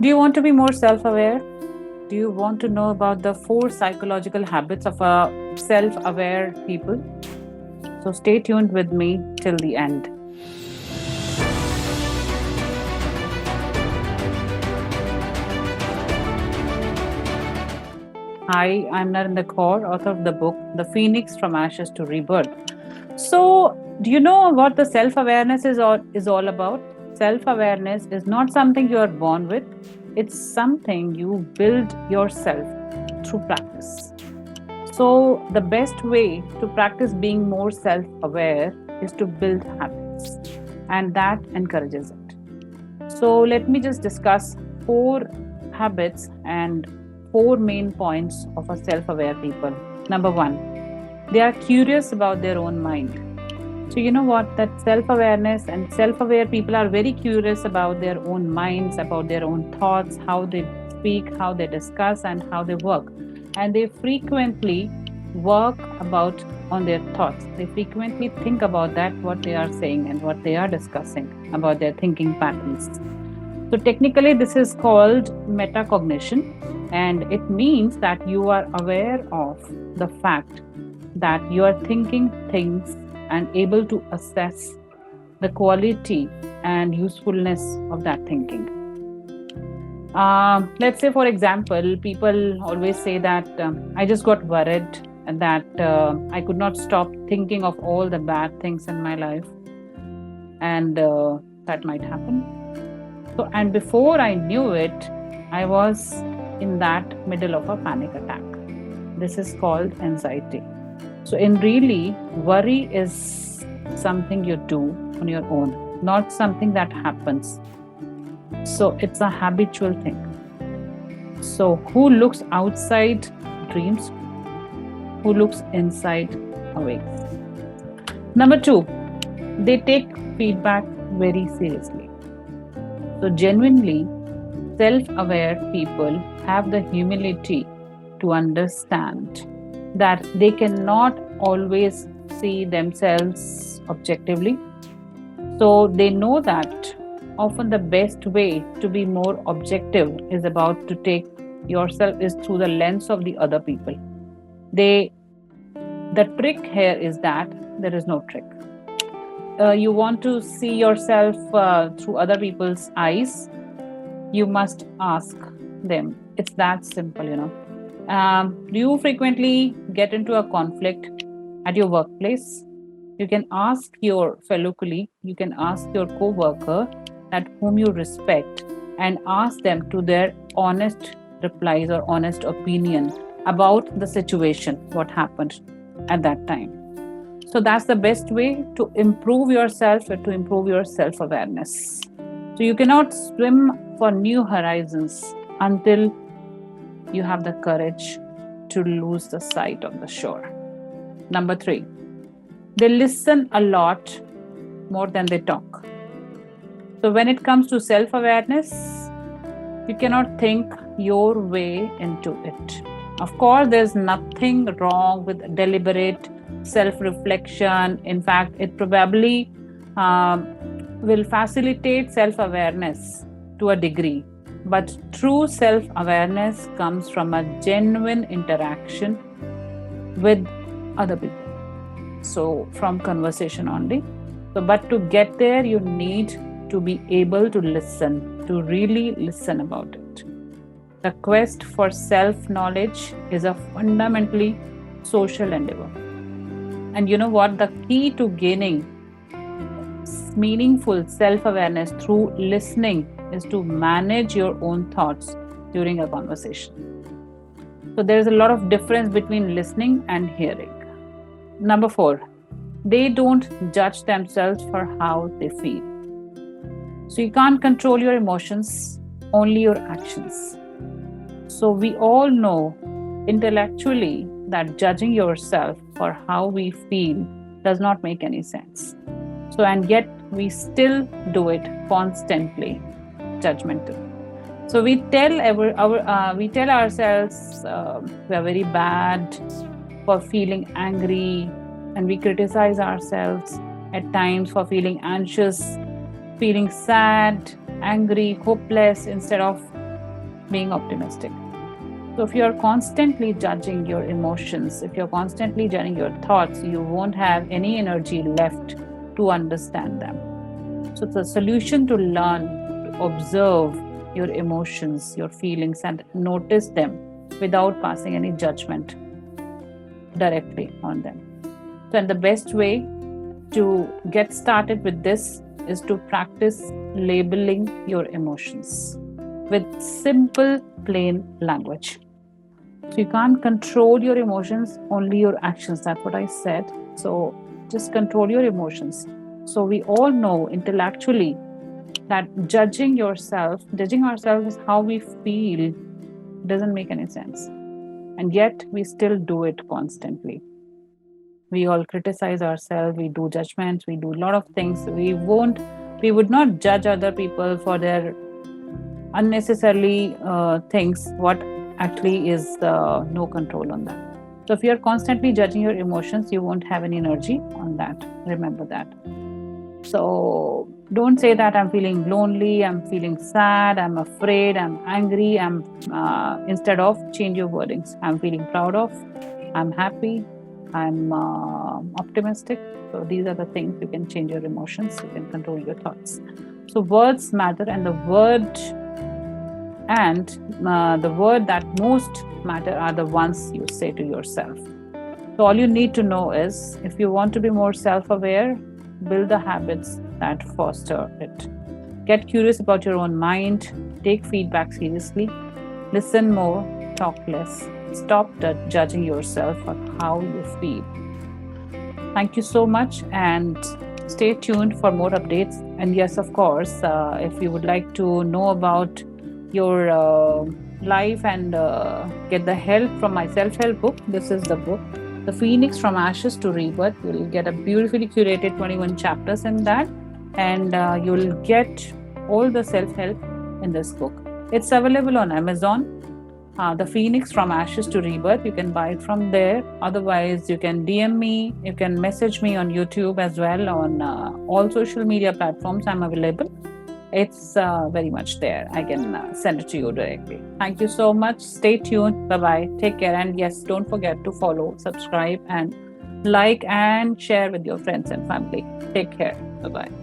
Do you want to be more self aware? Do you want to know about the 4 psychological habits of a self aware people? So stay tuned with me till the end. Hi, I'm Narendra Kaur, author of the book The Phoenix from Ashes to Rebirth. So, do you know what the self awareness is all about? Self awareness is not something you are born with, it's something you build yourself through practice. So, the best way to practice being more self aware is to build habits, and that encourages it. So, let me just discuss 4 habits and 4 main points of a self aware people. Number 1, they are curious about their own mind. So, you know what? That self awareness and self aware people are very curious about their own minds, about their own thoughts, how they speak, how they discuss, and how they work. And they frequently work about on their thoughts. They frequently think about that, what they are saying and what they are discussing about their thinking patterns. So, technically, this is called metacognition, and it means that you are aware of the fact that you are thinking things and able to assess the quality and usefulness of that thinking. Let's say, for example, people always say that I just got worried and that I could not stop thinking of all the bad things in my life, and that might happen. So, and before I knew it, I was in that middle of a panic attack. This is called anxiety. So, in really, worry is something you do on your own, not something that happens. So, it's a habitual thing. So, who looks outside dreams, who looks inside awakes. Number 2, they take feedback very seriously. So, genuinely self aware people have the humility to understand that they cannot always see themselves objectively. So, they know that often the best way to be more objective is about to take yourself is through the lens of the other people. The trick here is that there is no trick. You want to see yourself through other people's eyes, you must ask them. It's that simple, Do you frequently get into a conflict at your workplace? You can ask your fellow colleague, you can ask your co-worker at whom you respect, and ask them to their honest replies or honest opinion about the situation, what happened at that time. So that's the best way to improve yourself and to improve your self-awareness. So you cannot swim for new horizons until you have the courage to lose the sight of the shore. Number 3, they listen a lot more than they talk. So when it comes to self-awareness, you cannot think your way into it. Of course, there's nothing wrong with deliberate self-reflection. In fact, it probably will facilitate self-awareness to a degree. But true self-awareness comes from a genuine interaction with other people. So from conversation only. So, but to get there, you need to be able to listen, to really listen about it. The quest for self-knowledge is a fundamentally social endeavor. And you know what? The key to gaining meaningful self-awareness through listening is to manage your own thoughts during a conversation. So there is a lot of difference between listening and hearing. Number 4, they don't judge themselves for how they feel. So you can't control your emotions, only your actions. So we all know intellectually that judging yourself for how we feel does not make any sense. So, and yet we still do it constantly, judgmental. So we tell ourselves we are very bad for feeling angry, and we criticize ourselves at times for feeling anxious, feeling sad, angry, hopeless, instead of being optimistic. So if you're constantly judging your emotions, if you're constantly judging your thoughts, you won't have any energy left to understand them. So the solution to learn to observe your emotions, your feelings, and notice them without passing any judgment directly on them. So, and the best way to get started with this is to practice labeling your emotions with simple, plain language. So you can't control your emotions, only your actions. That's what I said. So just control your emotions. So we all know intellectually that judging ourselves is how we feel doesn't make any sense. And yet we still do it constantly. We all criticize ourselves, we do judgments, we do a lot of things. We would not judge other people for their unnecessarily things, what actually is no control on that. So if you're constantly judging your emotions, you won't have any energy on that. Remember that. So don't say that I'm feeling lonely, I'm feeling sad, I'm afraid, I'm angry. Instead of, change your wordings. I'm feeling proud of, I'm happy, I'm optimistic. So these are the things you can change your emotions, you can control your thoughts. So words matter, and the word that most matter are the ones you say to yourself. So all you need to know is, if you want to be more self-aware, build the habits that foster it. Get curious about your own mind, take feedback seriously, listen more, talk less, stop judging yourself for how you feel. Thank you so much, and stay tuned for more updates. And yes, of course, if you would like to know about your life and get the help from my self-help book, this is the book, The Phoenix from Ashes to Rebirth. You'll get a beautifully curated 21 chapters in that, and you'll get all the self-help in this book. It's available on Amazon. The Phoenix from Ashes to Rebirth. You can buy it from there. Otherwise, you can DM me. You can message me on YouTube as well. On all social media platforms, I'm available. It's very much there. I can send it to you directly. Thank you so much. Stay tuned. Bye-bye. Take care. And yes, don't forget to follow, subscribe, and like and share with your friends and family. Take care. Bye-bye.